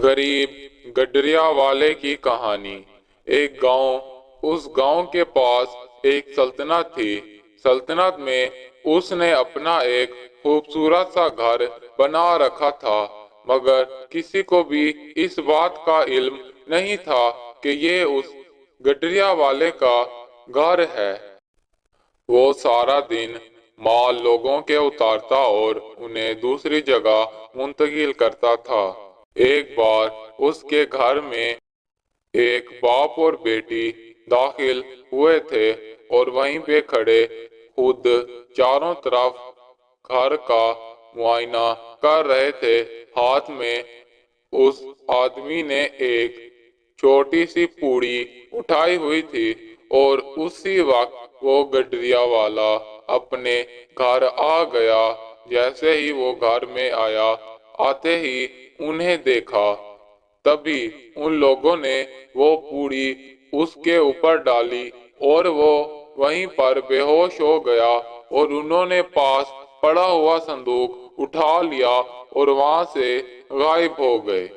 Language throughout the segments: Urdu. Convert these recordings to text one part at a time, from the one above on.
غریب گڈریا والے کی کہانی۔ ایک گاؤں، اس گاؤں کے پاس ایک سلطنت تھی۔ سلطنت میں اس نے اپنا ایک خوبصورت سا گھر بنا رکھا تھا، مگر کسی کو بھی اس بات کا علم نہیں تھا کہ یہ اس گڈریا والے کا گھر ہے۔ وہ سارا دن مال لوگوں کے اتارتا اور انہیں دوسری جگہ منتقل کرتا تھا۔ ایک بار اس کے گھر میں ایک باپ اور بیٹی داخل ہوئے تھے اور وہیں پہ کھڑے خود چاروں طرف گھر کا معائنہ کر رہے تھے۔ ہاتھ میں اس آدمی نے ایک چھوٹی سی پوڑی اٹھائی ہوئی تھی اور اسی وقت وہ گڈریا والا اپنے گھر آ گیا۔ جیسے ہی وہ گھر میں آیا، آتے ہی انہیں دیکھا، تبھی ان لوگوں نے وہ پوڑی اس کے اوپر ڈالی اور وہ وہیں پر بے ہوش ہو گیا، اور انہوں نے پاس پڑا ہوا صندوق اٹھا لیا اور وہاں سے غائب ہو گئے۔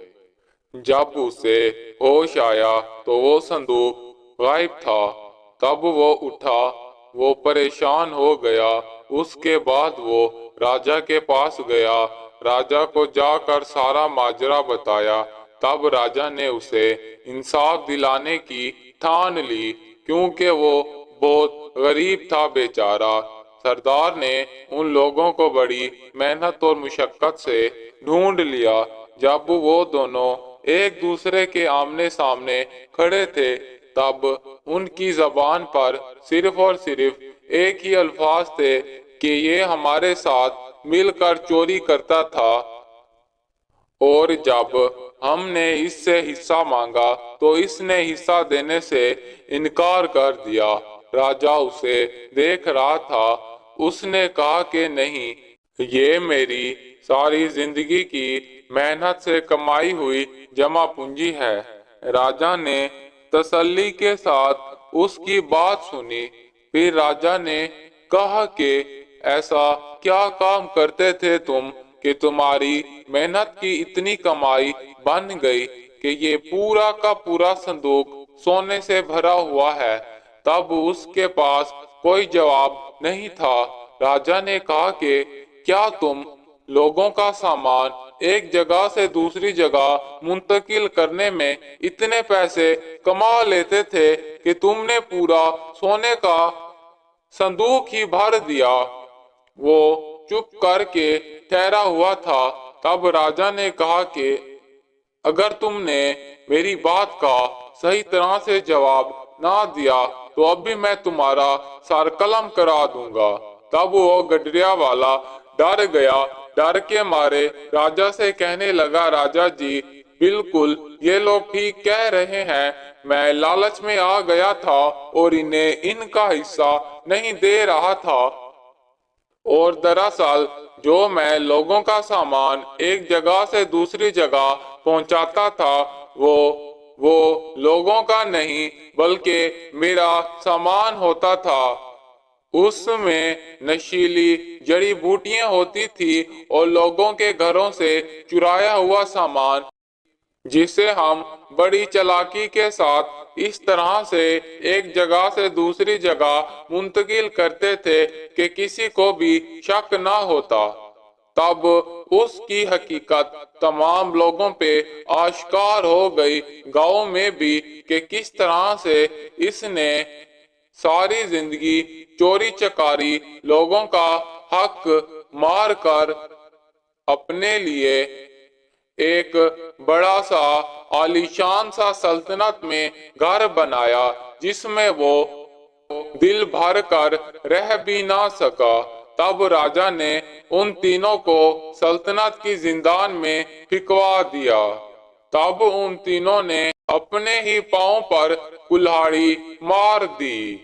جب اسے ہوش آیا تو وہ صندوق غائب تھا۔ تب وہ اٹھا، وہ پریشان ہو گیا۔ اس کے بعد وہ راجا کے پاس گیا، راجا کو جا کر سارا ماجرا بتایا۔ تب راجا نے اسے انصاف دلانے کی ٹھان لی، کیونکہ وہ بہت غریب تھا بیچارہ۔ سردار نے ان لوگوں کو بڑی محنت اور مشقت سے ڈھونڈ لیا۔ جب وہ دونوں ایک دوسرے کے آمنے سامنے کھڑے تھے، تب ان کی زبان پر صرف اور صرف ایک ہی الفاظ تھے کہ یہ ہمارے ساتھ مل کر چوری کرتا تھا، اور جب ہم نے اس سے حصہ مانگا تو اس نے حصہ دینے سے انکار کر دیا۔ راجا اسے دیکھ رہا تھا۔ اس نے کہا کہ نہیں، یہ میری ساری زندگی کی محنت سے کمائی ہوئی جمع پونجی ہے۔ راجا نے تسلی کے ساتھ اس کی بات سنی۔ پھر راجا نے کہا کہ ایسا کیا کام کرتے تھے تم کہ تمہاری محنت کی اتنی کمائی بن گئی کہ یہ پورا کا پورا صندوق سونے سے بھرا ہوا ہے؟ تب اس کے پاس کوئی جواب نہیں تھا۔ راجا نے کہا کہ کیا تم لوگوں کا سامان ایک جگہ سے دوسری جگہ منتقل کرنے میں اتنے پیسے کما لیتے تھے کہ تم نے پورا سونے کا صندوق ہی بھر دیا؟ وہ چپ کر کے ٹھہرا ہوا تھا۔ تب راجا نے کہا کہ اگر تم نے میری بات کا صحیح طرح سے جواب نہ دیا تو اب بھی میں تمہارا سر قلم کرا دوں گا۔ تب وہ گڈریا والا ڈر گیا۔ ڈر کے مارے راجا سے کہنے لگا، راجا جی، بالکل یہ لوگ ٹھیک کہہ رہے ہیں۔ میں لالچ میں آ گیا تھا اور انہیں ان کا حصہ نہیں دے رہا تھا، اور دراصل جو میں لوگوں کا سامان ایک جگہ سے دوسری جگہ پہنچاتا تھا وہ لوگوں کا نہیں بلکہ میرا سامان ہوتا تھا۔ اس میں نشیلی جڑی بوٹیاں ہوتی تھی اور لوگوں کے گھروں سے چرایا ہوا سامان، جسے ہم بڑی چالاکی کے ساتھ اس طرح سے ایک جگہ سے دوسری جگہ منتقل کرتے تھے کہ کسی کو بھی شک نہ ہوتا۔ تب اس کی حقیقت تمام لوگوں پہ آشکار ہو گئی، گاؤں میں بھی، کہ کس طرح سے اس نے ساری زندگی چوری چکاری، لوگوں کا حق مار کر اپنے لیے ایک بڑا سا عالیشان سا سلطنت میں گھر بنایا، جس میں وہ دل بھر کر رہ بھی نہ سکا۔ تب راجا نے ان تینوں کو سلطنت کی زندان میں پھینکوا دیا۔ تب ان تینوں نے اپنے ہی پاؤں پر کلہاڑی مار دی۔